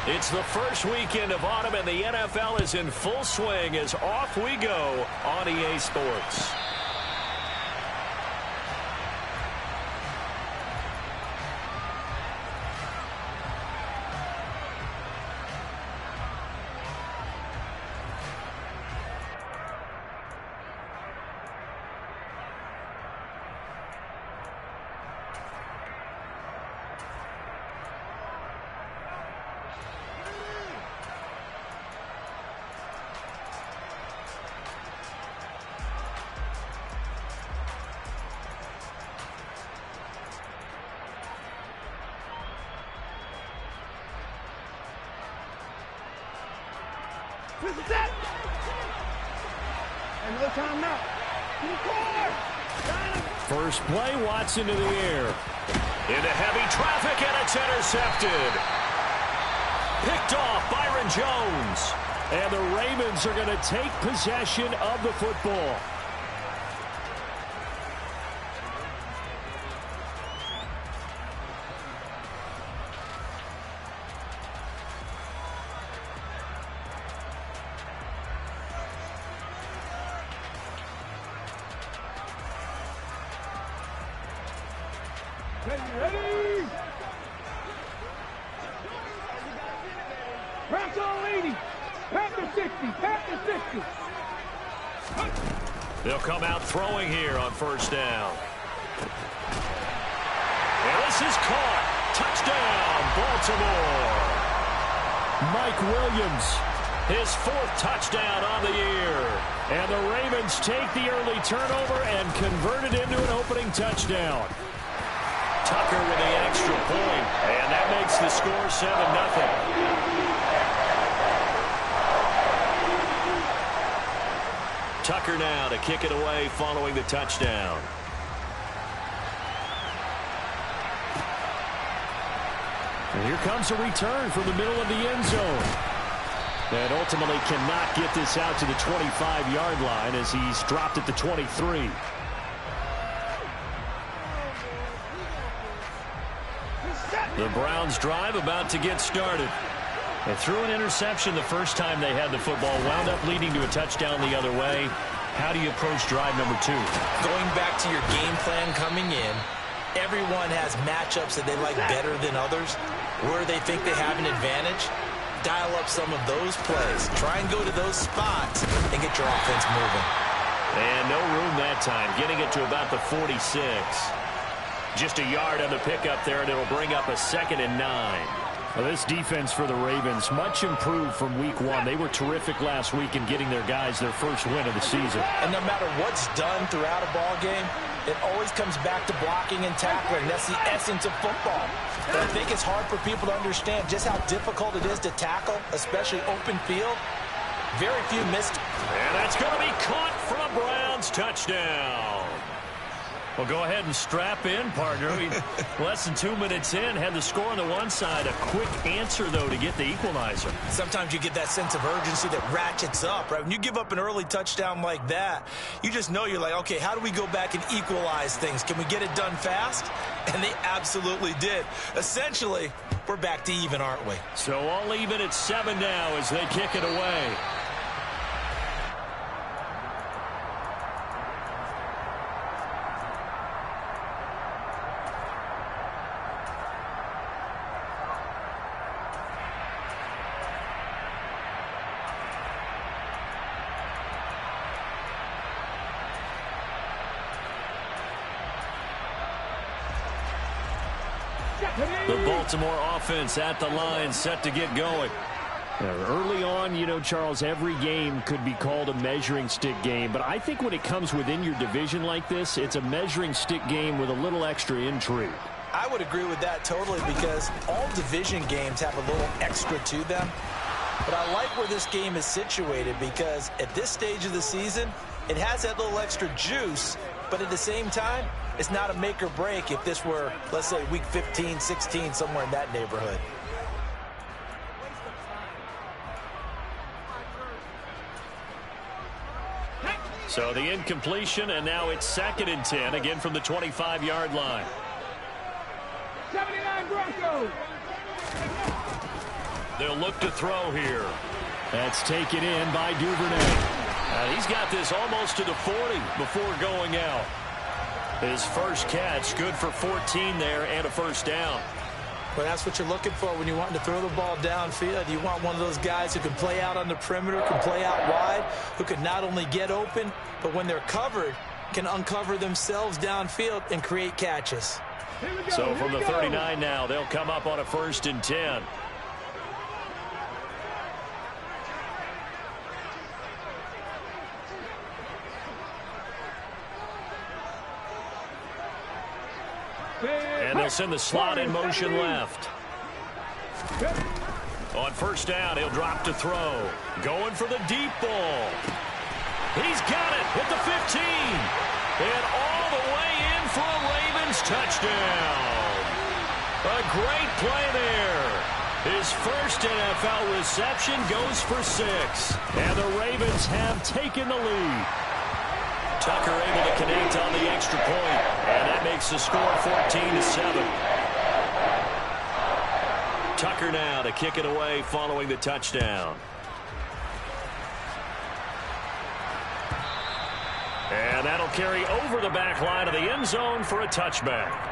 It's the first weekend of autumn, and the NFL is in full swing as off we go on EA Sports. First play, Watson to the air. Into heavy traffic, and it's intercepted. Picked off Byron Jones. And the Ravens are going to take possession of the football. Ready! Crack on 80. Pack to 60. Pack to 60. They'll come out throwing here on first down. And this is caught. Touchdown, Baltimore. Mike Williams, his 4th touchdown on the year. And the Ravens take the early turnover and convert it into an opening touchdown. Tucker with the extra point, and that makes the score 7-0. Tucker now to kick it away following the touchdown. And here comes a return from the middle of the end zone. And ultimately cannot get this out to the 25-yard line as he's dropped at the 23. The Browns drive about to get started. They threw an interception the first time they had the football, wound up leading to a touchdown the other way. How do you approach drive number 2? Going back to your game plan coming in, everyone has matchups that they like better than others. Where they think they have an advantage, dial up some of those plays. Try and go to those spots and get your offense moving. And no room that time, getting it to about the 46. Just a yard on the pickup there, and it'll bring up a 2nd and 9. Well, this defense for the Ravens, much improved from week 1. They were terrific last week in getting their guys their first win of the season. And no matter what's done throughout a ball game, it always comes back to blocking and tackling. That's the essence of football. But I think it's hard for people to understand just how difficult it is to tackle, especially open field. Very few missed. And that's going to be caught for a Browns touchdown. Well, go ahead and strap in, partner. Less than 2 minutes in, had the score on the one side. A quick answer, though, to get the equalizer. Sometimes you get that sense of urgency that ratchets up, right? When you give up an early touchdown like that, you just know you're like, okay, how do we go back and equalize things? Can we get it done fast? And they absolutely did. Essentially, we're back to even, aren't we? So all even at 7 now as they kick it away. The Baltimore offense at the line, set to get going. Early on, you know, Charles, every game could be called a measuring stick game. But I think when it comes within your division like this, it's a measuring stick game with a little extra intrigue. I would agree with that totally because all division games have a little extra to them. But I like where this game is situated because at this stage of the season, it has that little extra juice. But at the same time, it's not a make or break if this were, let's say, week 15, 16, somewhere in that neighborhood. So the incompletion, and now it's 2nd and 10, again from the 25-yard line. 79 Broncos. they'll look to throw here. That's taken in by Duvernay. He's got this almost to the 40 before going out. His first catch, good for 14 there and a first down. Well, that's what you're looking for when you want to throw the ball downfield. You want one of those guys who can play out on the perimeter, can play out wide, who can not only get open, but when they're covered, can uncover themselves downfield and create catches. So from the 39 now, they'll come up on a 1st and 10. And they'll send the slot in motion left. On 1st down, he'll drop to throw. Going for the deep ball. He's got it at the 15. And all the way in for a Ravens touchdown. A great play there. His first NFL reception goes for 6. And the Ravens have taken the lead. Tucker able to connect on the extra point, and that makes the score 14-7. Tucker now to kick it away following the touchdown. And that'll carry over the back line of the end zone for a touchback.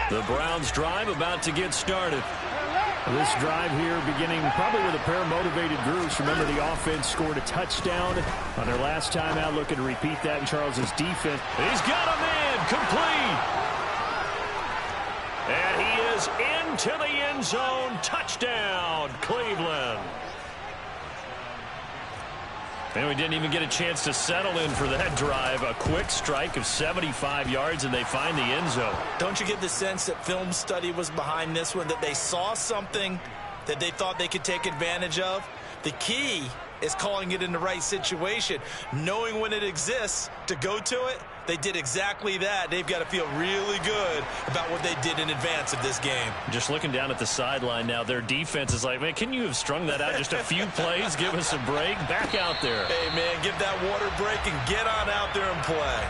The Browns drive about to get started. This drive here beginning probably with a pair of motivated groups. Remember, the offense scored a touchdown on their last time out. Looking to repeat that in Charles's defense. He's got a man complete. And he is into the end zone. Touchdown, Cleveland. And we didn't even get a chance to settle in for that drive. A quick strike of 75 yards, and they find the end zone. Don't you get the sense that film study was behind this one, that they saw something that they thought they could take advantage of? The key is calling it in the right situation, knowing when it exists to go to it. They did exactly that. They've got to feel really good about what they did in advance of this game. Just looking down at the sideline now, their defense is like, man, can you have strung that out just a few plays? Give us a break. Back out there. Hey, man, give that water break and get on out there and play.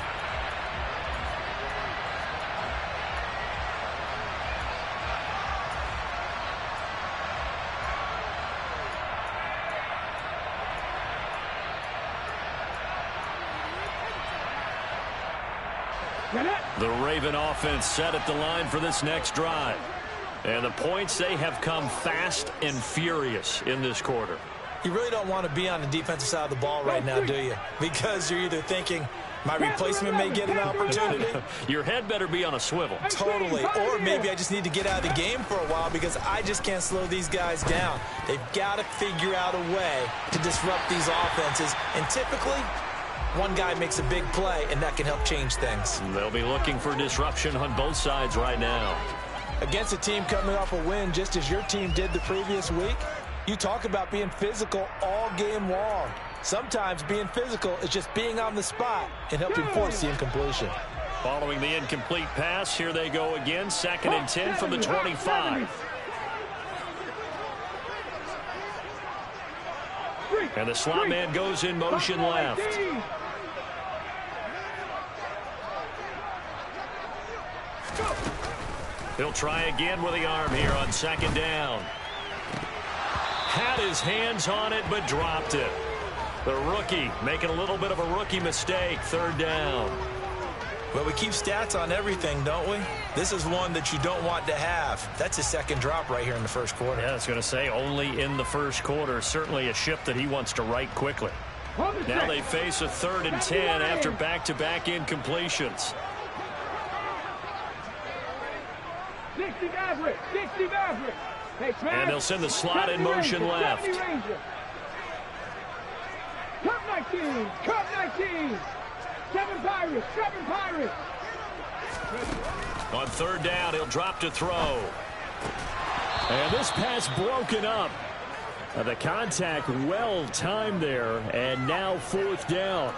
The Raven offense set at the line for this next drive. And the points, they have come fast and furious in this quarter. You really don't want to be on the defensive side of the ball right now, do you? Because you're either thinking, my replacement may get an opportunity. Your head better be on a swivel. Totally. Or maybe I just need to get out of the game for a while because I just can't slow these guys down. They've got to figure out a way to disrupt these offenses. And typically, one guy makes a big play, and that can help change things. They'll be looking for disruption on both sides right now. Against a team coming off a win just as your team did the previous week, you talk about being physical all game long. Sometimes being physical is just being on the spot and helping force the incompletion. Following the incomplete pass, here they go again. 2nd and 10 from the 25. And the slot man goes in motion left. He'll try again with the arm here on 2nd down. Had his hands on it, but dropped it. The rookie making a little bit of a rookie mistake. 3rd down. Well, we keep stats on everything, don't we? This is one that you don't want to have. That's a second drop right here in the first quarter. Yeah, I was going to say only in the first quarter. Certainly a ship that he wants to right quickly. Now they face a 3rd and 10 after back-to-back incompletions. 60 Maverick, 60 Maverick. And they'll send the slot in motion left. Cup 19, Cup 19. 7 Pirates, 7 Pirates. On 3rd down, he'll drop to throw. And this pass broken up. The contact well timed there, and now 4th down.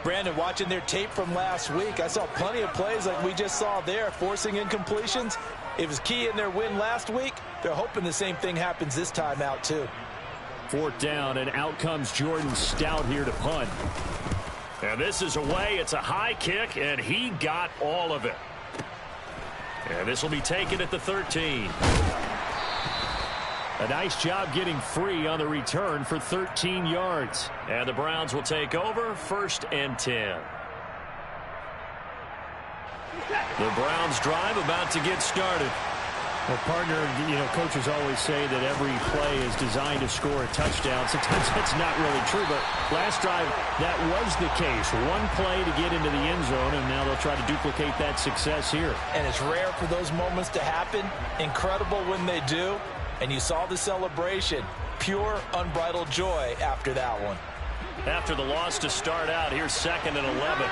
Brandon, watching their tape from last week, I saw plenty of plays like we just saw there, forcing incompletions. It was key in their win last week. They're hoping the same thing happens this time out, too. 4th down, and out comes Jordan Stout here to punt. And this is away. It's a high kick, and he got all of it. And this will be taken at the 13. A nice job getting free on the return for 13 yards. And the Browns will take over 1st and 10. The Browns drive about to get started. Well, partner, coaches always say that every play is designed to score a touchdown. Sometimes that's not really true, but last drive, that was the case. One play to get into the end zone, and now they'll try to duplicate that success here. And it's rare for those moments to happen. Incredible when they do. And you saw the celebration. Pure, unbridled joy after that one. After the loss to start out, here's 2nd and 11.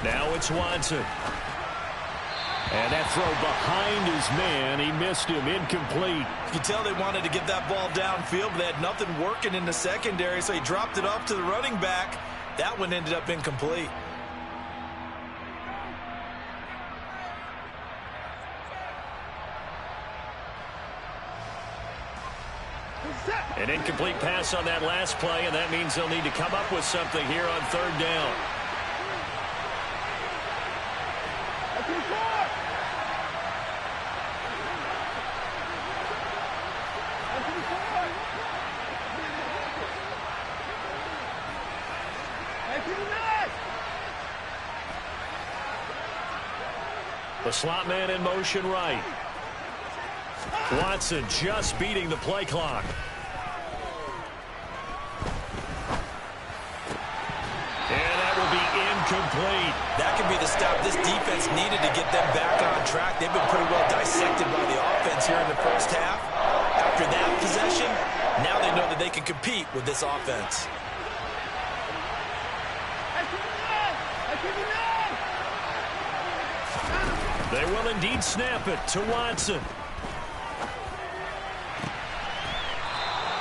Now it's Watson. And that throw behind his man. He missed him. Incomplete. You can tell they wanted to get that ball downfield, but they had nothing working in the secondary, so he dropped it off to the running back. That one ended up incomplete. An incomplete pass on that last play, and that means they'll need to come up with something here on 3rd down. The slot man in motion right. Watson just beating the play clock. And that will be incomplete. That could be the stop this defense needed to get them back on track. They've been pretty well dissected by the offense here in the first half. After that possession, now they know that they can compete with this offense. They will indeed snap it to Watson.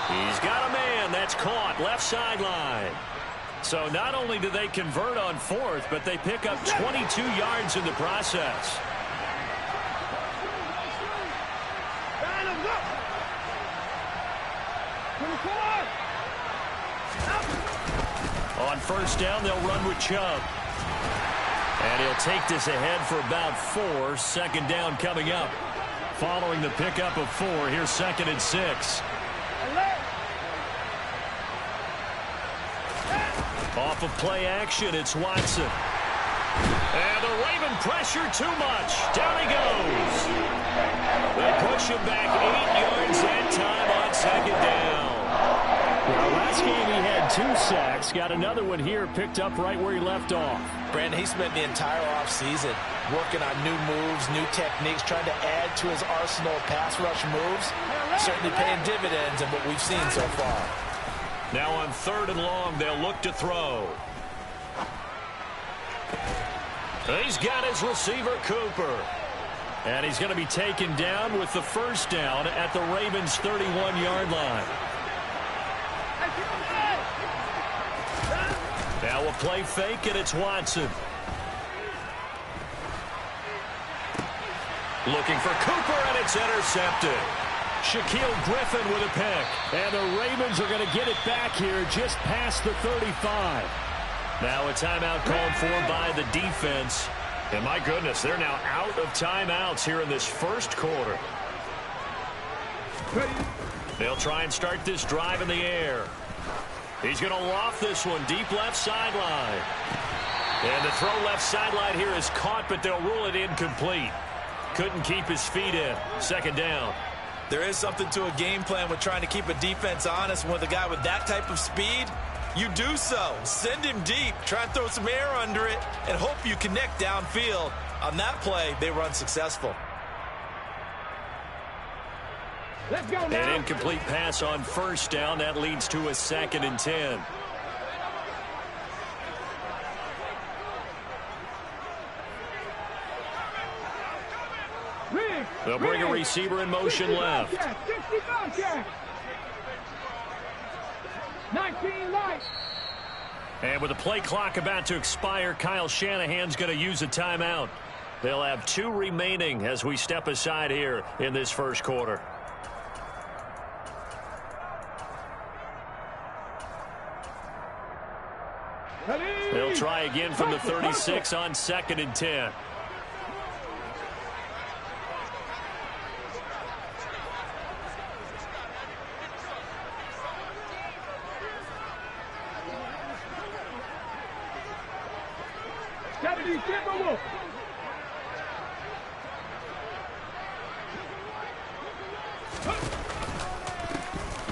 He's got a man. That's caught left sideline. So not only do they convert on 4th, but they pick up 22 yards in the process. On 1st down, they'll run with Chubb. And he'll take this ahead for about 4. 2nd down coming up. Following the pickup of 4, here's 2nd and 6. Off of play action, it's Watson. And the Raven pressure too much. Down he goes. They push him back 8 yards that time on 2nd down. Well, last game he had 2 sacks. Got another one here, picked up right where he left off. Brandon, he spent the entire offseason working on new moves, new techniques, trying to add to his arsenal of pass rush moves. Certainly paying dividends in what we've seen so far. Now on 3rd and long, they'll look to throw. He's got his receiver, Cooper. And he's going to be taken down with the 1st down at the Ravens' 31-yard line. Now a play fake, and it's Watson. Looking for Cooper, and it's intercepted. Shaquille Griffin with a pick. And the Ravens are going to get it back here just past the 35. Now a timeout called for by the defense. And my goodness, they're now out of timeouts here in this 1st quarter. They'll try and start this drive in the air. He's going to loft this one deep left sideline. And the throw left sideline here is caught, but they'll rule it incomplete. Couldn't keep his feet in. 2nd down. There is something to a game plan with trying to keep a defense honest. With a guy with that type of speed, you do so. Send him deep. Try and throw some air under it and hope you connect downfield. On that play, they were unsuccessful. Let's go now. An incomplete pass on 1st down. That leads to a 2nd and 10. They'll bring a receiver in motion left. 19 light. And with the play clock about to expire, Kyle Shanahan's going to use a timeout. They'll have 2 remaining as we step aside here in this first quarter. They'll try again from the 36 on 2nd and 10.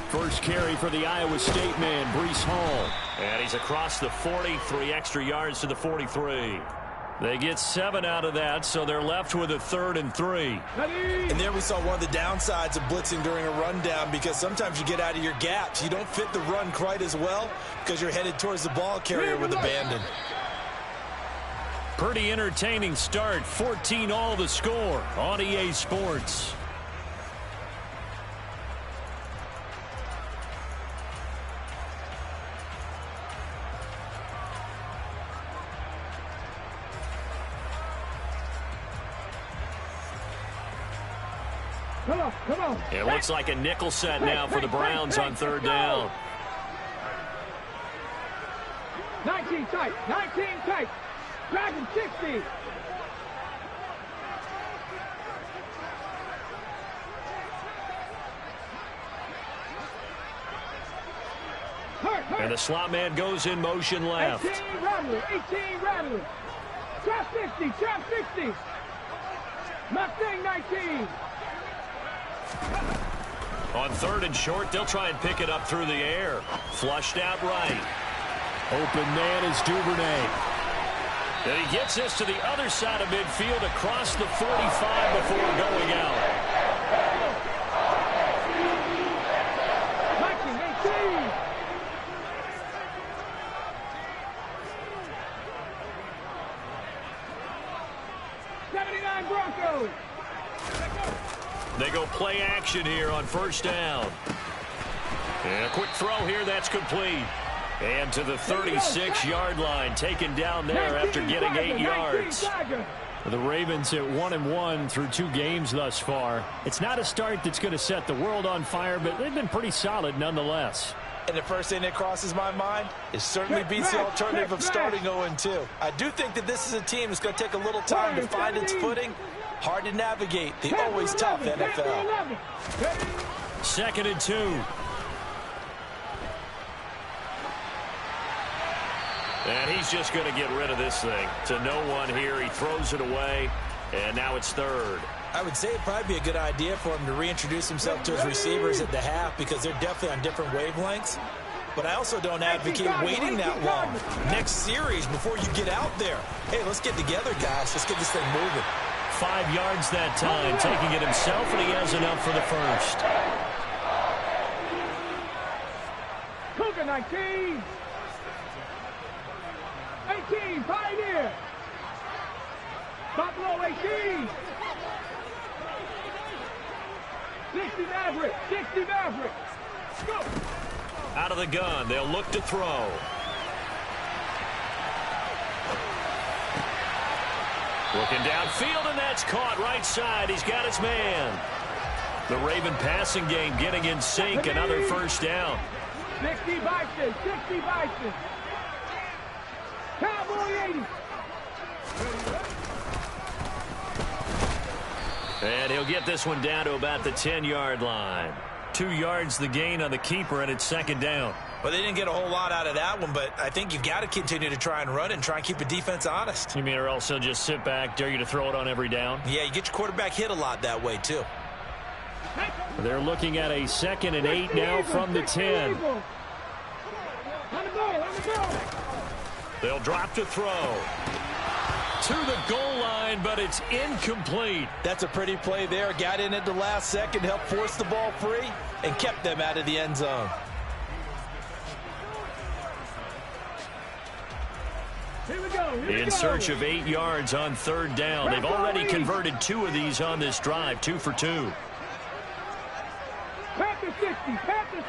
First carry for the Iowa State man, Breece Hall. And he's across the 40, 3 extra yards to the 43. They get 7 out of that, so they're left with a 3rd and 3. And there we saw one of the downsides of blitzing during a rundown, because sometimes you get out of your gaps. You don't fit the run quite as well because you're headed towards the ball carrier with abandon. Pretty entertaining start. 14 all the score on EA Sports. Come on. It looks like a nickel set now for the Browns on 3rd down. 19 tight. Dragon 60. And the slot man goes in motion left. 18 Rattler. Trap 60. Mustang 19. On 3rd and short, they'll try and pick it up through the air. Flushed out right. Open man is Duvernay. And he gets this to the other side of midfield across the 45 before going out. Viking 18. Broncos. They go play action here on 1st down. And a quick throw here, that's complete. And to the 36-yard line, taken down there after getting 8 yards. The Ravens at 1-1 through 2 games thus far. It's not a start that's going to set the world on fire, but they've been pretty solid nonetheless. And the first thing that crosses my mind is certainly beats the alternative of starting 0-2. I do think that this is a team that's going to take a little time to find its footing. Hard to navigate the always tough NFL. 2nd and 2. And he's just going to get rid of this thing. To no one here. He throws it away. And now it's 3rd. I would say it'd probably be a good idea for him to reintroduce himself to his receivers at the half, because they're definitely on different wavelengths. But I also don't advocate waiting that long. Next series before you get out there. Hey, let's get together, guys. Let's get this thing moving. 5 yards that time, taking it himself, and he has enough for the first. Cougar 19. 18, Pioneer. Buffalo 18. 60 Maverick. Go. Out of the gun, they'll look to throw. Looking downfield, and that's caught right side. He's got his man. The Raven passing game getting in sync. Another 1st down. 60 Bison. Cowboy 80. And he'll get this one down to about the 10-yard line. 2 yards the gain on the keeper, and it's 2nd down. Well, they didn't get a whole lot out of that one, but I think you've got to continue to try and run and try and keep the defense honest. You mean, or else they'll just sit back, dare you to throw it on every down? Yeah, you get your quarterback hit a lot that way, too. They're looking at a 2nd and 8 now from the 10. On the goal. They'll drop to throw. To the goal line, but it's incomplete. That's a pretty play there. Got in at the last second, helped force the ball free, and kept them out of the end zone. Here we go. In search of 8 yards on 3rd down. They've already converted 2 of these on this drive, 2 for 2. Panther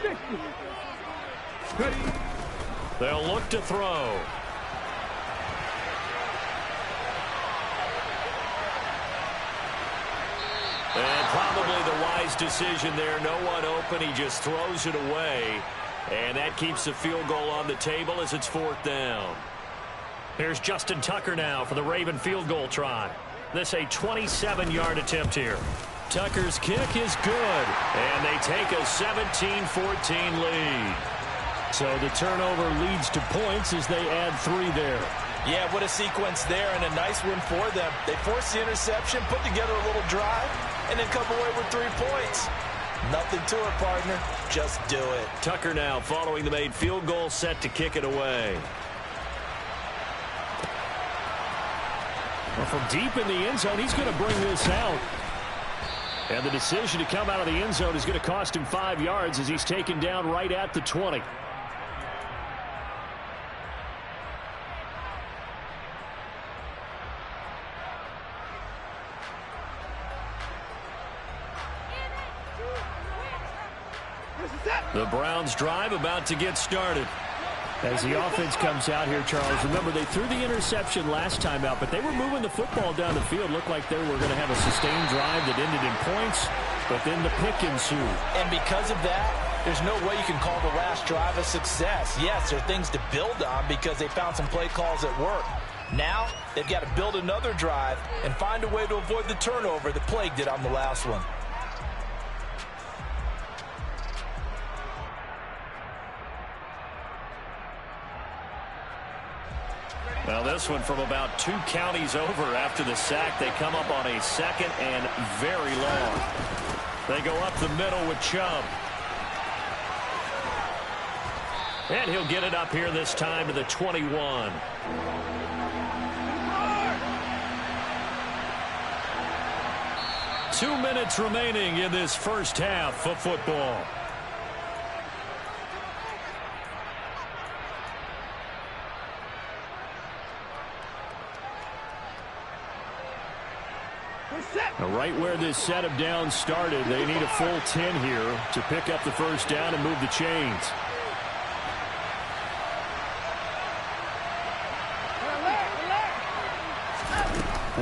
60. They'll look to throw. wise decision there. No one open. He just throws it away. And that keeps the field goal on the table as it's 4th down. Here's Justin Tucker now for the Raven field goal try. This a 27-yard attempt here. Tucker's kick is good. And they take a 17-14 lead. So the turnover leads to points as they add 3 there. Yeah, what a sequence there, and a nice win for them. They forced the interception, put together a little drive, and then come away with 3 points. Nothing to it, partner. Just do it. Tucker now following the made field goal, set to kick it away. Well, from deep in the end zone, he's going to bring this out. And the decision to come out of the end zone is going to cost him 5 yards as he's taken down right at the 20. The Browns drive about to get started. As the offense comes out here, Charles, remember they threw the interception last time out, but they were moving the football down the field. Looked like they were going to have a sustained drive that ended in points, but then the pick ensued. And because of that, there's no way you can call the last drive a success. Yes, there are things to build on because they found some play calls that work. Now, they've got to build another drive and find a way to avoid the turnover that plagued it on the last one. Well, this one from about 2 counties over after the sack. They come up on a 2nd and very long. They go up the middle with Chubb. And he'll get it up here this time to the 21. Two minutes remaining in this first half of football. Right where this set of downs started, they need a full 10 here to pick up the first down and move the chains.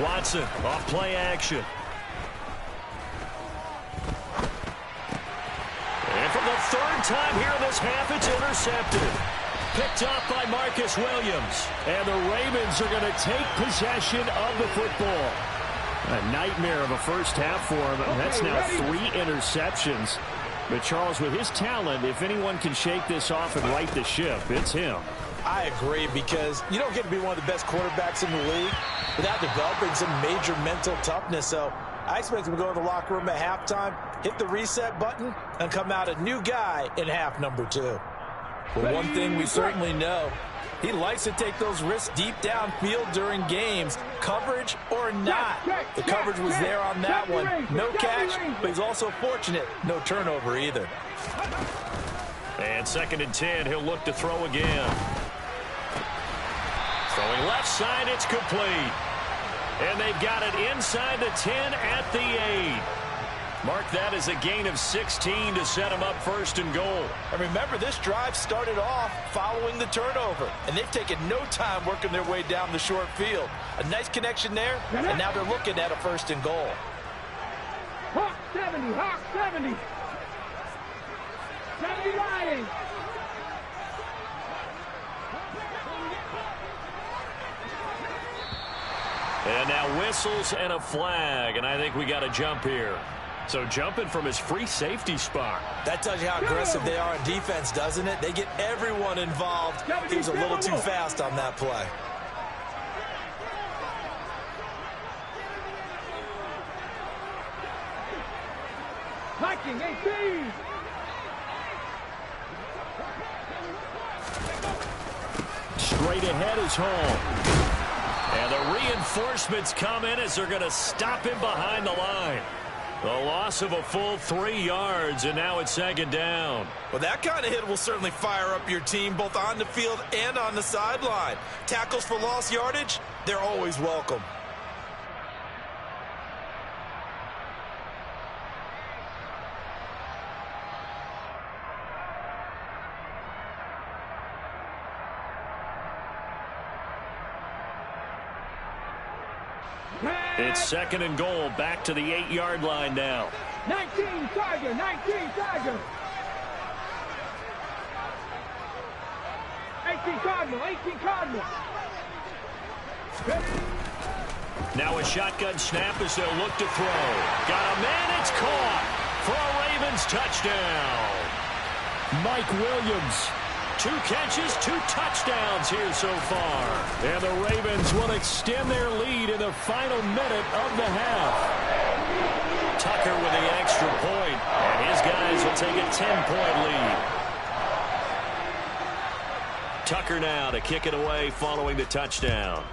Watson off play action. And from the 3rd time here in this half, it's intercepted. Picked off by Marcus Williams. And the Ravens are going to take possession of the football. A nightmare of a first half for him. That's now 3 interceptions. But Charles, with his talent, if anyone can shake this off and right the ship, it's him. I agree, because you don't get to be one of the best quarterbacks in the league without developing some major mental toughness. So I expect him to go in the locker room at halftime, hit the reset button, and come out a new guy in half number 2. Well, one thing we certainly know, he likes to take those risks deep downfield during games, coverage or not. The coverage was there on that one. No catch, but he's also fortunate. No turnover either. And 2nd and 10, he'll look to throw again. Throwing left side, it's complete. And they've got it inside the 10 at the 8. Mark that as a gain of 16 to set him up 1st and goal. And remember, this drive started off following the turnover, and they've taken no time working their way down the short field. A nice connection there, and now they're looking at a 1st and goal. Hawk 70, Hawk 70. 70 riding. And now whistles and a flag, and I think we got a jump here. So jumping from his free safety spot. That tells you how aggressive they are on defense, doesn't it? They get everyone involved. He was a little too fast on that play. Viking 18. Straight ahead is home. And the reinforcements come in as they're going to stop him behind the line. The loss of a full 3 yards, and now it's 2nd down. Well, that kind of hit will certainly fire up your team both on the field and on the sideline. Tackles for lost yardage, they're always welcome. It's 2nd and goal, back to the 8-yard line now. 19 Tiger, 19 Tiger. 18 Cardinal, 18 Cardinal. Now a shotgun snap as they'll look to throw. Got a man, it's caught for a Ravens touchdown. Mike Williams, 2 catches, 2 touchdowns here so far. And the Ravens will extend their lead in the final minute of the half. Tucker with the extra point, and his guys will take a 10-point lead. Tucker now to kick it away following the touchdown.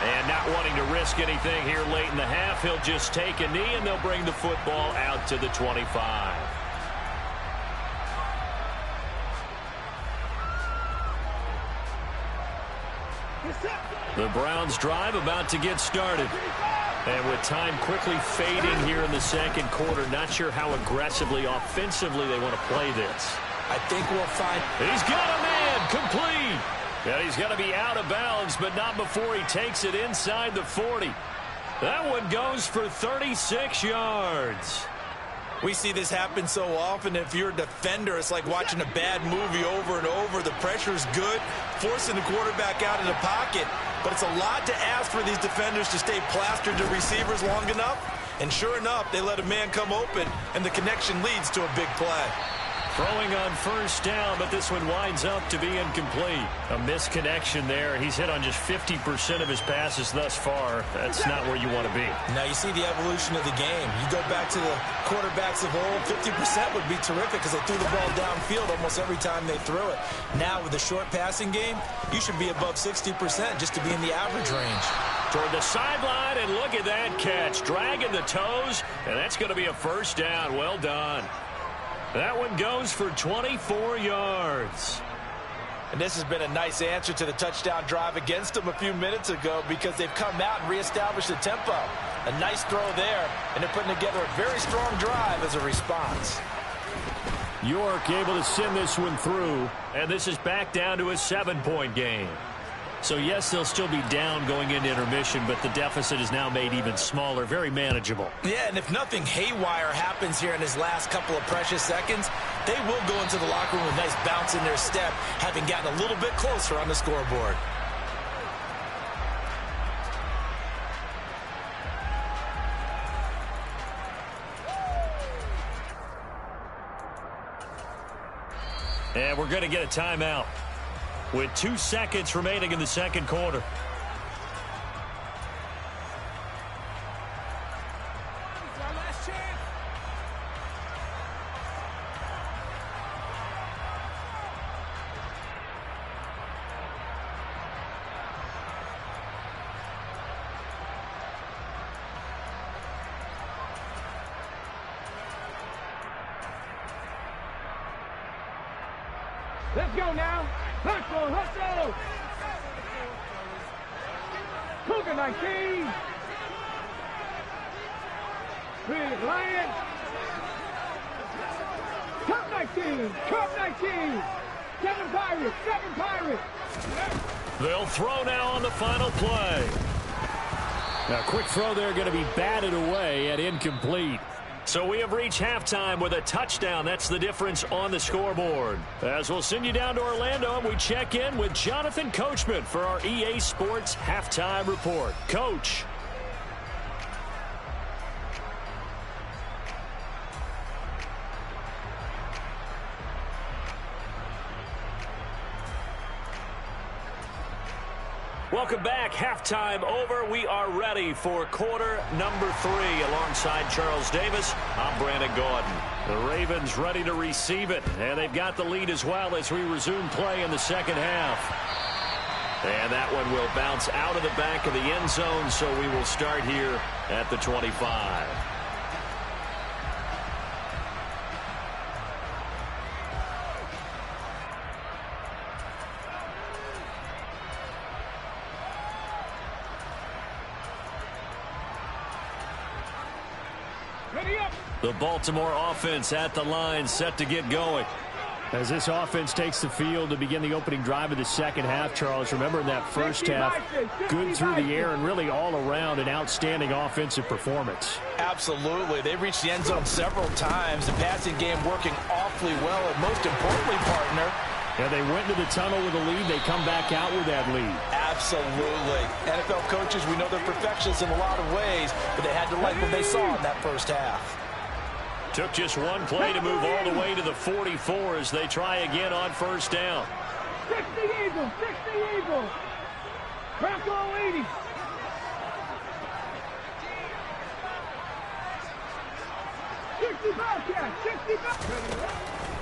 And not wanting to risk anything here late in the half, he'll just take a knee, and they'll bring the football out to the 25. The Browns drive about to get started. And with time quickly fading here in the second quarter, not sure how aggressively, offensively they want to play this. I think we'll find... He's got a man, complete. And he's going to be out of bounds, but not before he takes it inside the 40. That one goes for 36 yards. We see this happen so often. If you're a defender, it's like watching a bad movie over and over. The pressure's good, forcing the quarterback out of the pocket. But it's a lot to ask for these defenders to stay plastered to receivers long enough. And sure enough, they let a man come open, and the connection leads to a big play. Throwing on first down, but this one winds up to be incomplete. A misconnection there. He's hit on just 50% of his passes thus far. That's not where you want to be. Now you see the evolution of the game. You go back to the quarterbacks of old, 50% would be terrific because they threw the ball downfield almost every time they threw it. Now with the short passing game, you should be above 60% just to be in the average range. Toward the sideline, and look at that catch. Dragging the toes, and that's going to be a first down. Well done. That one goes for 24 yards. And this has been a nice answer to the touchdown drive against them a few minutes ago because they've come out and reestablished the tempo. A nice throw there, and they're putting together a very strong drive as a response. York able to send this one through, and this is back down to a 7-point game. So, yes, they'll still be down going into intermission, but the deficit is now made even smaller, very manageable. Yeah, and if nothing haywire happens here in his last couple of precious seconds, they will go into the locker room with a nice bounce in their step, having gotten a little bit closer on the scoreboard. And we're going to get a timeout with 2 seconds remaining in the second quarter. Let's go now. Hustle, hustle. Cougar 19. Big Lion. Cup 19. Cup 19. 7 Pirates. 7 Pirates. They'll throw now on the final play. Now, quick throw there, going to be batted away and incomplete. So we have reached halftime with a touchdown. That's the difference on the scoreboard. As we'll send you down to Orlando, and we check in with Jonathan Coachman for our EA Sports Halftime Report. Coach. Welcome back. Halftime over. We are ready for quarter number 3. Alongside Charles Davis, I'm Brandon Gaudin. The Ravens ready to receive it, and they've got the lead as well as we resume play in the second half. And that one will bounce out of the back of the end zone, so we will start here at the 25. The Baltimore offense at the line, set to get going. As this offense takes the field to begin the opening drive of the second half, Charles, remember in that first half, good through the air and really all around an outstanding offensive performance. Absolutely. They reached the end zone several times. The passing game working awfully well. And most importantly, partner, yeah, they went to the tunnel with a lead. They come back out with that lead. Absolutely. NFL coaches, we know they're perfectionists in a lot of ways, but they had to like what they saw in that first half. Took just one play to move all the way to the 44 as they try again on first down. 60 Eagles, 60 Eagles. Bronco 80.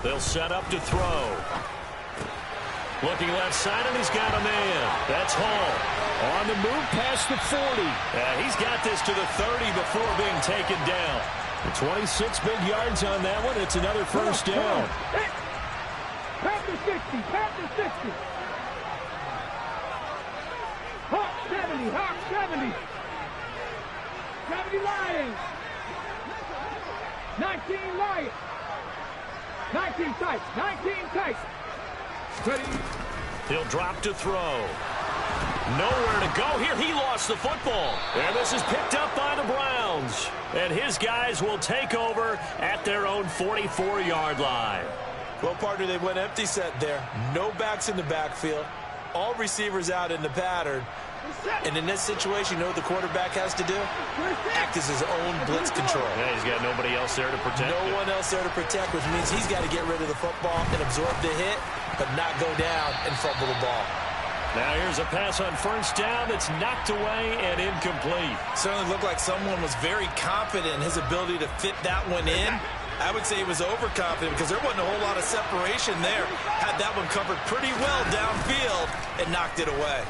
They'll set up to throw. Looking left side, and he's got a man. That's Hall. On the move past the 40. He's got this to the 30 before being taken down. 26 big yards on that one. It's another first down. Panther 60, Panther 60. Hawk 70, Hawk 70. 70 Lions. 19 Lions. 19 tight, 19 tight. Ready. He'll drop to throw. Nowhere to go here. He lost the football. And this is picked up by the Browns. And his guys will take over at their own 44-yard line. Well, partner, they went empty set there. No backs in the backfield. All receivers out in the pattern. And in this situation, you know what the quarterback has to do? Act as his own blitz control. Yeah, he's got nobody else there to protect. No one else there to protect, which means he's got to get rid of the football and absorb the hit, but not go down and fumble the ball. Now here's a pass on first down that's knocked away and incomplete. Certainly looked like someone was very confident in his ability to fit that one in. I would say he was overconfident because there wasn't a whole lot of separation there. Had that one covered pretty well downfield and knocked it away.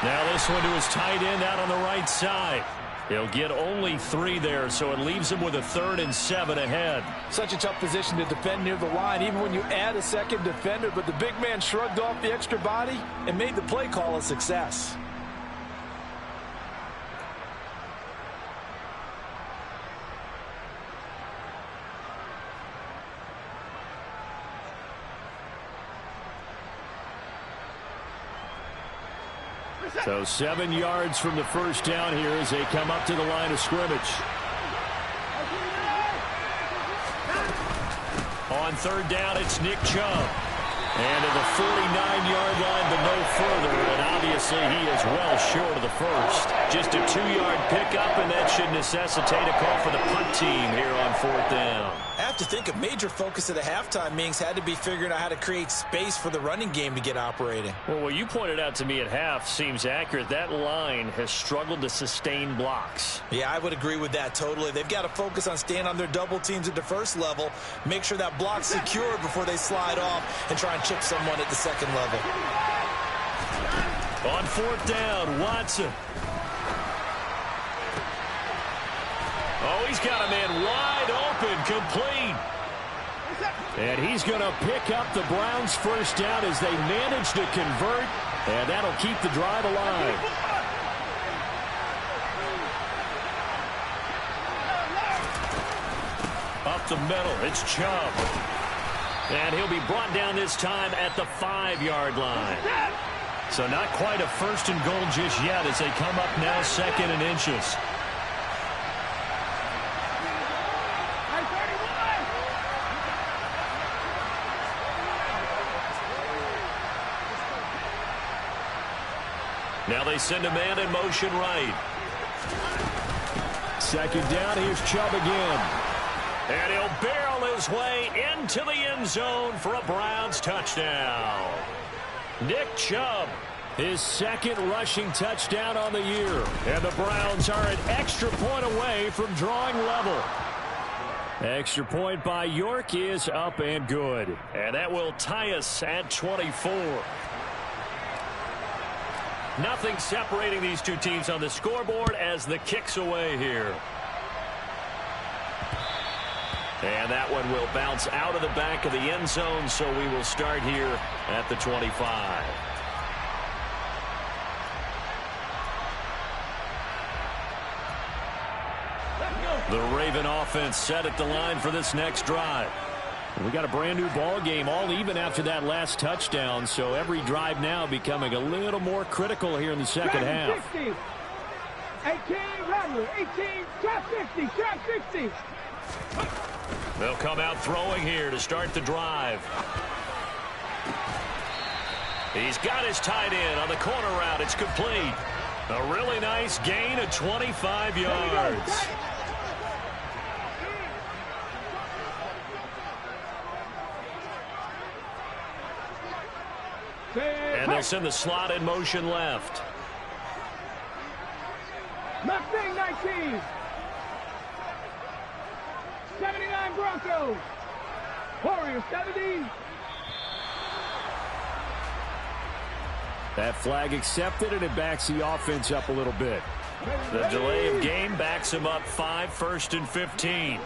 Now this one to his tight end out on the right side. He'll get only 3 there, so it leaves him with a 3rd and 7 ahead. Such a tough position to defend near the line, even when you add a second defender, but the big man shrugged off the extra body and made the play call a success. So 7 yards from the first down here as they come up to the line of scrimmage. On third down, it's Nick Chubb. And to the 49-yard line, but no further. And obviously, he is well short of the first. Just a 2-yard pickup, and that should necessitate a call for the punt team here on fourth down. I have to think a major focus of the halftime meetings had to be figuring out how to create space for the running game to get operating. Well, what you pointed out to me at half seems accurate. That line has struggled to sustain blocks. Yeah, I would agree with that totally. They've got to focus on staying on their double teams at the first level, make sure that block's secure before they slide off and try and chip someone at the second level. On fourth down, Watson. Oh, he's got a man wide open, complete. And he's going to pick up the Browns' first down as they manage to convert, and that'll keep the drive alive. Up the middle, it's Chubb. And he'll be brought down this time at the 5-yard line. So not quite a first and goal just yet as they come up now 2nd and inches. Now they send a man in motion right. 2nd down, here's Chubb again. And he'll barrel his way into the end zone for a Browns touchdown. Nick Chubb, his 2nd rushing touchdown on the year. And the Browns are an extra point away from drawing level. Extra point by York is up and good. And that will tie us at 24. Nothing separating these two teams on the scoreboard as the kick's away here. And that one will bounce out of the back of the end zone, so we will start here at the 25. The Raven offense set at the line for this next drive. We got a brand new ball game, all even after that last touchdown. So every drive now becoming a little more critical here in the second half. 60. 18, Robert, 18, trap 60, trap 60. They'll come out throwing here to start the drive. He's got his tight end on the corner route. It's complete. A really nice gain of 25 yards. And they'll send the slot in motion left. Mustang 19. 79 Broncos. Warriors 70. That flag accepted, and it backs the offense up a little bit. The delay of game backs him up 5, 1st and 15.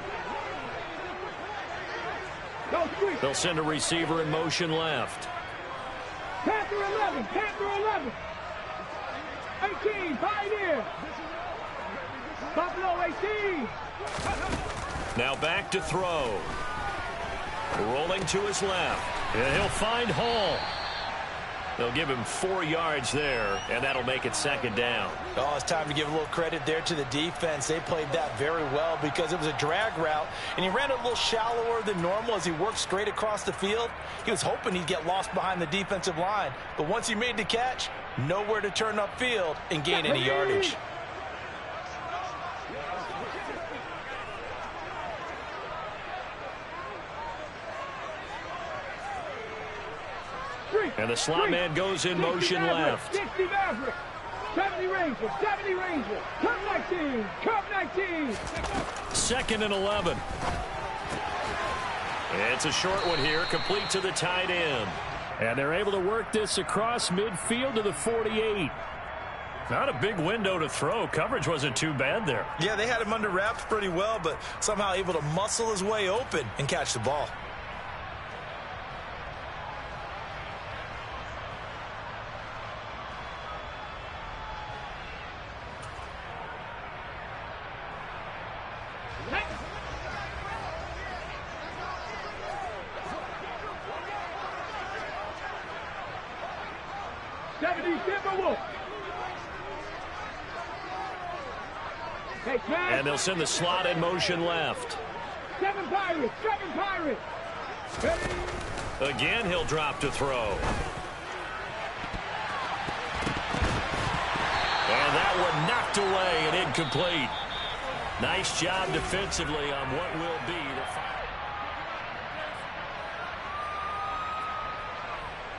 They'll send a receiver in motion left. Panther 11, Panther 11. 18, Pioneer. Buffalo 18. Now back to throw. Rolling to his left. And he'll find Hall. They'll give him 4 yards there, and that'll make it second down. Oh, it's time to give a little credit there to the defense. They played that very well because it was a drag route, and he ran a little shallower than normal as he worked straight across the field. He was hoping he'd get lost behind the defensive line, but once he made the catch, nowhere to turn upfield and gain any yardage. And the slot man goes in motion left. 60 Maverick. 70 Ranger. 70 Ranger. Curve 19. Curve 19. 2nd and 11. It's a short one here, complete to the tight end. And they're able to work this across midfield to the 48. Not a big window to throw. Coverage wasn't too bad there. Yeah, they had him under wraps pretty well, but somehow able to muscle his way open and catch the ball. And they'll send the slot in motion left. 7 Pirates. 7 Pirates. Again, he'll drop to throw. And that one knocked away and incomplete. Nice job defensively on what will be the final.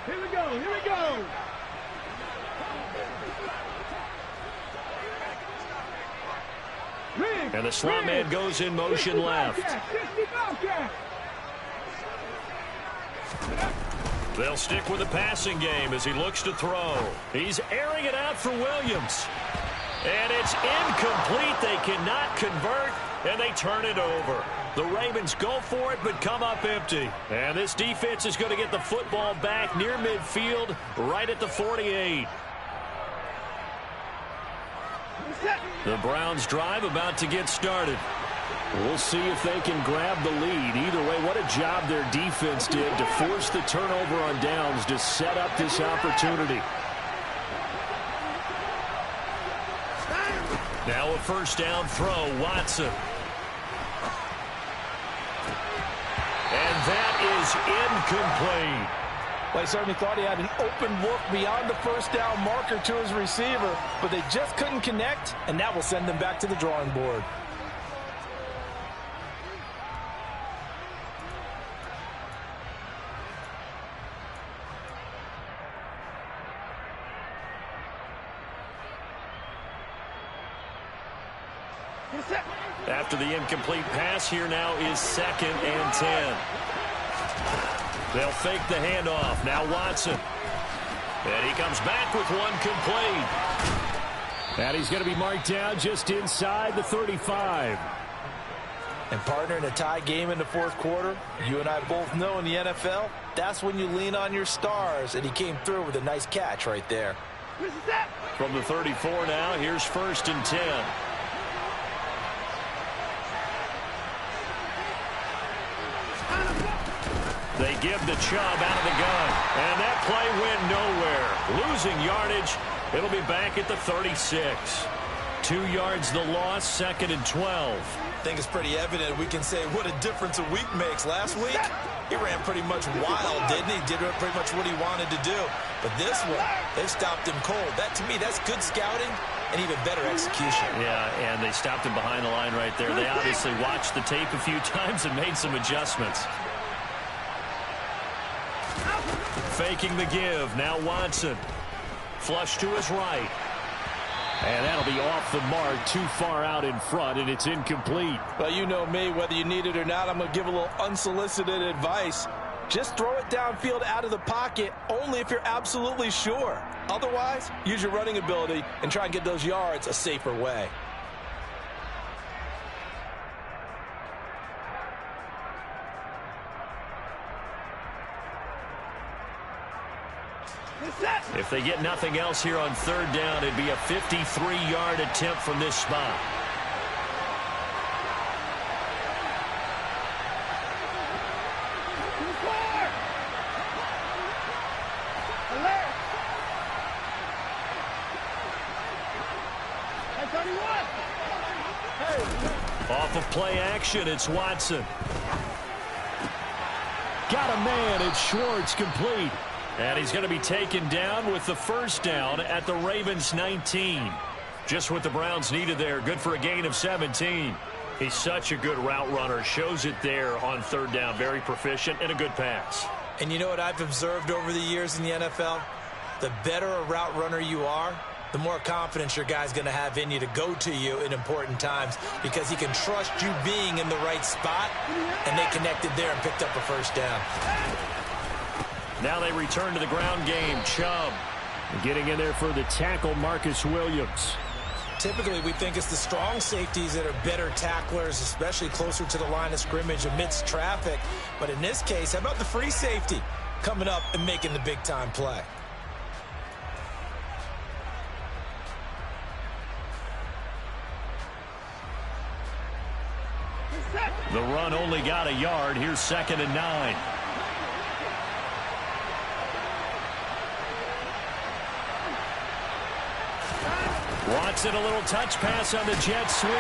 Here we go. Here we go. And the slot man goes in motion left. They'll stick with the passing game as he looks to throw. He's airing it out for Williams. And it's incomplete. They cannot convert, and they turn it over. The Ravens go for it, but come up empty. And this defense is going to get the football back near midfield, right at the 48. The Browns drive about to get started. We'll see if they can grab the lead. Either way, what a job their defense did to force the turnover on downs to set up this opportunity. Now a first down throw, Watson. And that is incomplete. Well, he certainly thought he had an open look beyond the first down marker to his receiver, but they just couldn't connect, and that will send them back to the drawing board. After the incomplete pass, here now is 2nd and 10. They'll fake the handoff. Now Watson. And he comes back with one complete. And he's going to be marked down just inside the 35. And partner, in a tie game in the 4th quarter, you and I both know in the NFL, that's when you lean on your stars. And he came through with a nice catch right there. From the 34 now, here's 1st and 10. give to Chubb out of the gun. And that play went nowhere. Losing yardage. It'll be back at the 36. 2 yards the loss, 2nd and 12. I think it's pretty evident we can say what a difference a week makes. Last week, he ran pretty much wild, didn't he? Did pretty much what he wanted to do. But this one, they stopped him cold. That, to me, that's good scouting and even better execution. Yeah, and they stopped him behind the line right there. They obviously watched the tape a few times and made some adjustments. Faking the give. Now Watson. Flush to his right. And that'll be off the mark, too far out in front, and it's incomplete. Well, you know me, whether you need it or not, I'm going to give a little unsolicited advice. Just throw it downfield out of the pocket, only if you're absolutely sure. Otherwise, use your running ability and try and get those yards a safer way. If they get nothing else here on 3rd down, it'd be a 53-yard attempt from this spot. Off of play action, it's Watson. Got a man, it's Schwartz, complete. And he's going to be taken down with the 1st down at the Ravens 19. Just what the Browns needed there. Good for a gain of 17. He's such a good route runner. Shows it there on 3rd down. Very proficient and a good pass. And you know what I've observed over the years in the NFL? The better a route runner you are, the more confidence your guy's going to have in you to go to you in important times because he can trust you being in the right spot, and they connected there and picked up a 1st down. Now they return to the ground game. Chubb getting in there for the tackle, Marcus Williams. Typically, we think it's the strong safeties that are better tacklers, especially closer to the line of scrimmage amidst traffic. But in this case, how about the free safety coming up and making the big-time play? The run only got a yard. Here's 2nd and 9. Watson, a little touch pass on the jet sweep.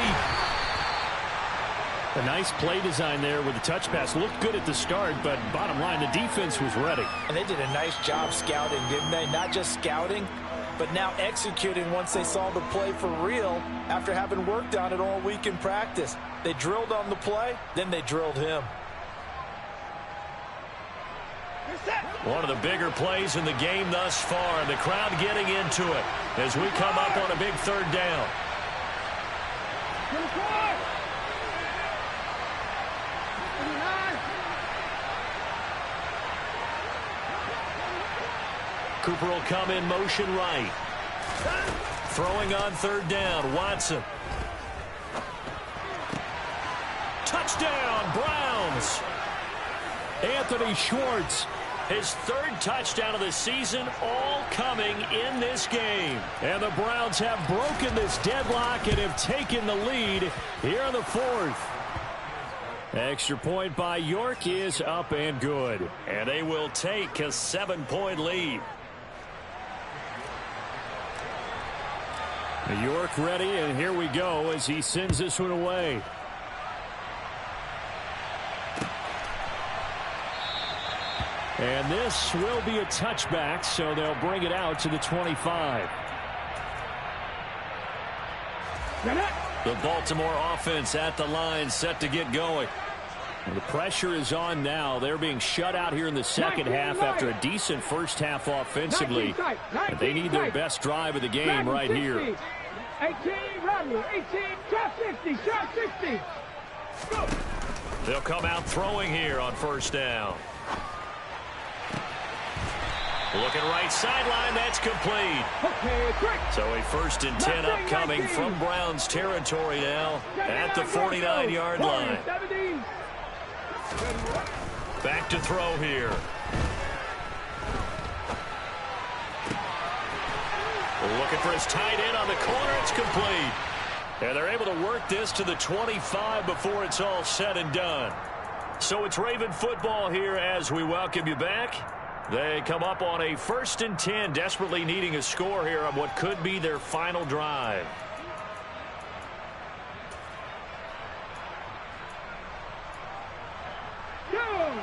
A nice play design there with the touch pass. Looked good at the start, but bottom line, the defense was ready. And they did a nice job scouting, didn't they? Not just scouting, but now executing once they saw the play for real after having worked on it all week in practice. They drilled on the play, then they drilled him. One of the bigger plays in the game thus far, and the crowd getting into it as we come up on a big 3rd down. Cooper will come in motion right. Throwing on 3rd down, Watson. Touchdown, Browns! Anthony Schwartz, his 3rd touchdown of the season, all coming in this game. And the Browns have broken this deadlock and have taken the lead here in the 4th. Extra point by York is up and good. And they will take a 7-point lead. York ready, and here we go as he sends this one away. And this will be a touchback, so they'll bring it out to the 25. The Baltimore offense at the line, set to get going. And the pressure is on now. They're being shut out here in the 2nd half after a decent 1st half offensively. And they need their best drive of the game right here. 18, run, 18, shot 50, shot 60. Go. They'll come out throwing here on 1st down. Looking right sideline, that's complete. Okay, quick. So a 1st and 10 upcoming from Browns territory now at the 49-yard line. Back to throw here. Looking for his tight end on the corner. It's complete. And they're able to work this to the 25 before it's all said and done. So it's Raven football here as we welcome you back. They come up on a 1st and 10, desperately needing a score here on what could be their final drive.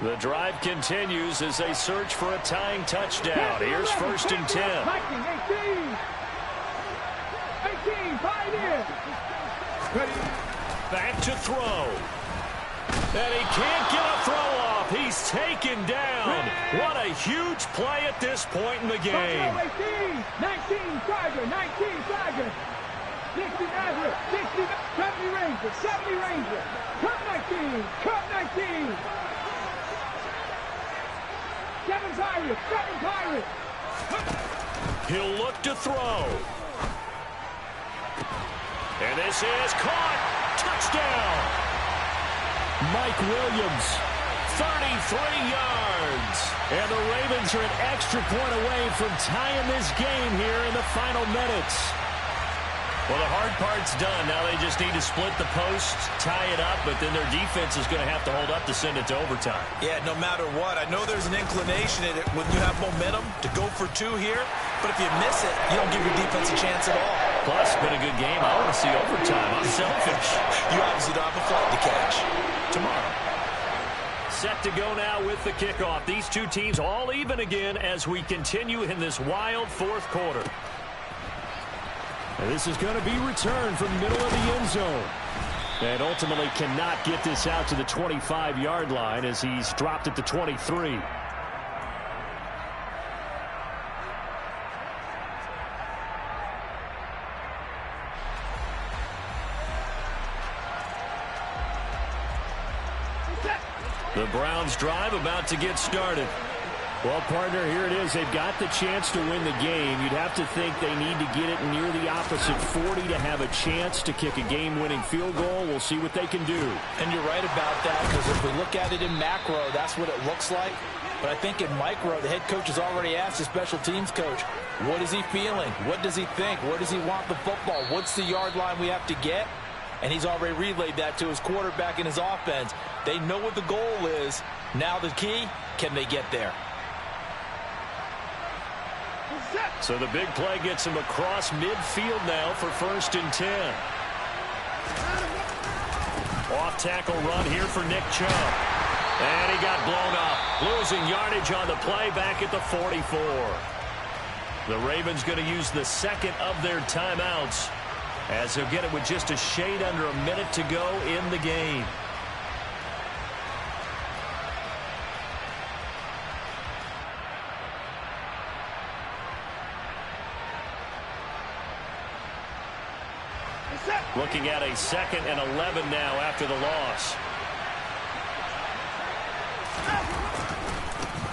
The drive continues as they search for a tying touchdown. Here's 1st and 10. 18, 5 Back to throw. And he can't get a throw off. He's taken down. What a huge play at this point in the game. 18, 19, Tiger, 19, Tiger. 60 Nazareth, 60, 70 Ranger, 70 Ranger. Cut 19, cut 19. 7 Pirates, 7 Pirates. He'll look to throw. And this is caught. Touchdown. Mike Williams, 33 yards. And the Ravens are an extra point away from tying this game here in the final minutes. Well, the hard part's done. Now they just need to split the post, tie it up, but then their defense is going to have to hold up to send it to overtime. Yeah, no matter what. I know there's an inclination in it when you have momentum to go for 2 here, but if you miss it, you don't give your defense a chance at all. Plus, it's been a good game. I want to see overtime. I'm selfish. You obviously don't have a flight to catch. Tomorrow. Set to go now with the kickoff. These two teams all even again as we continue in this wild 4th quarter. And this is going to be returned from the middle of the end zone. And ultimately cannot get this out to the 25-yard line as he's dropped at the 23. The Browns drive about to get started. Well, partner, here it is. They've got the chance to win the game. You'd have to think they need to get it near the opposite 40 to have a chance to kick a game-winning field goal. We'll see what they can do. And you're right about that, because if we look at it in macro, that's what it looks like. But I think in micro, the head coach has already asked the special teams coach, what is he feeling? What does he think? Where does he want the football? What's the yard line we have to get? And he's already relayed that to his quarterback and his offense. They know what the goal is. Now the key, can they get there? So the big play gets him across midfield now for 1st and 10. Off tackle run here for Nick Chubb. And he got blown up. Losing yardage on the play back at the 44. The Ravens going to use the 2nd of their timeouts as they'll get it with just a shade under a minute to go in the game. Looking at a 2nd and 11 now after the loss.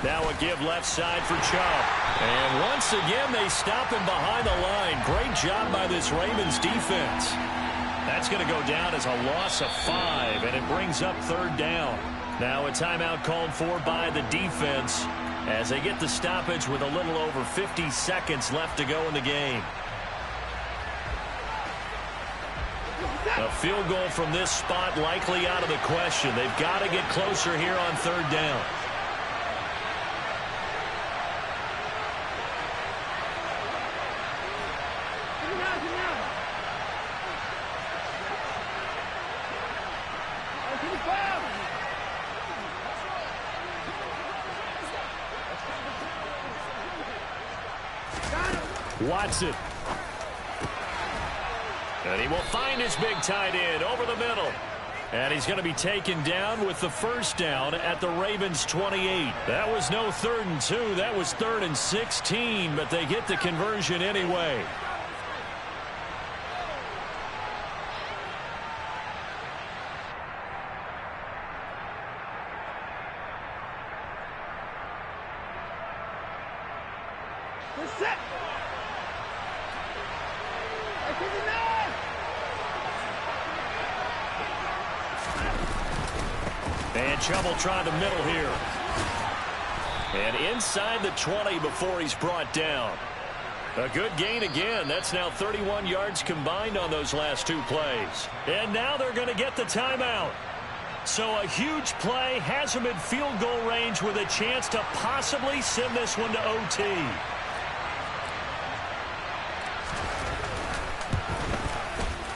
Now a give left side for Chubb. And once again, they stop him behind the line. Great job by this Ravens defense. That's going to go down as a loss of 5, and it brings up 3rd down. Now a timeout called for by the defense as they get the stoppage with a little over 50 seconds left to go in the game. A field goal from this spot likely out of the question. They've got to get closer here on 3rd down. Watson. And he will find his big tight end over the middle. And he's going to be taken down with the 1st down at the Ravens 28. That was no 3rd and 2. That was 3rd and 16, but they get the conversion anyway. And Chubb will try the middle here. And inside the 20 before he's brought down. A good gain again. That's now 31 yards combined on those last 2 plays. And now they're going to get the timeout. So a huge play has him in field goal range with a chance to possibly send this one to OT.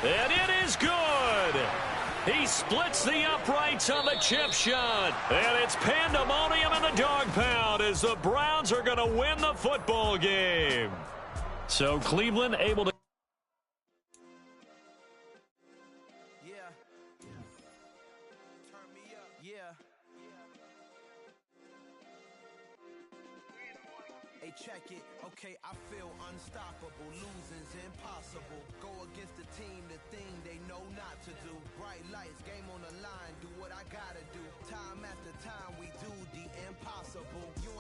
And it is good. He splits the uprights on the chip shot. And it's pandemonium in the dog pound as the Browns are going to win the football game. So Cleveland able to. Check it, okay, I feel unstoppable, losing's impossible, go against the team, the thing they know not to do, bright lights, game on the line, do what I gotta do, time after time we do the impossible, you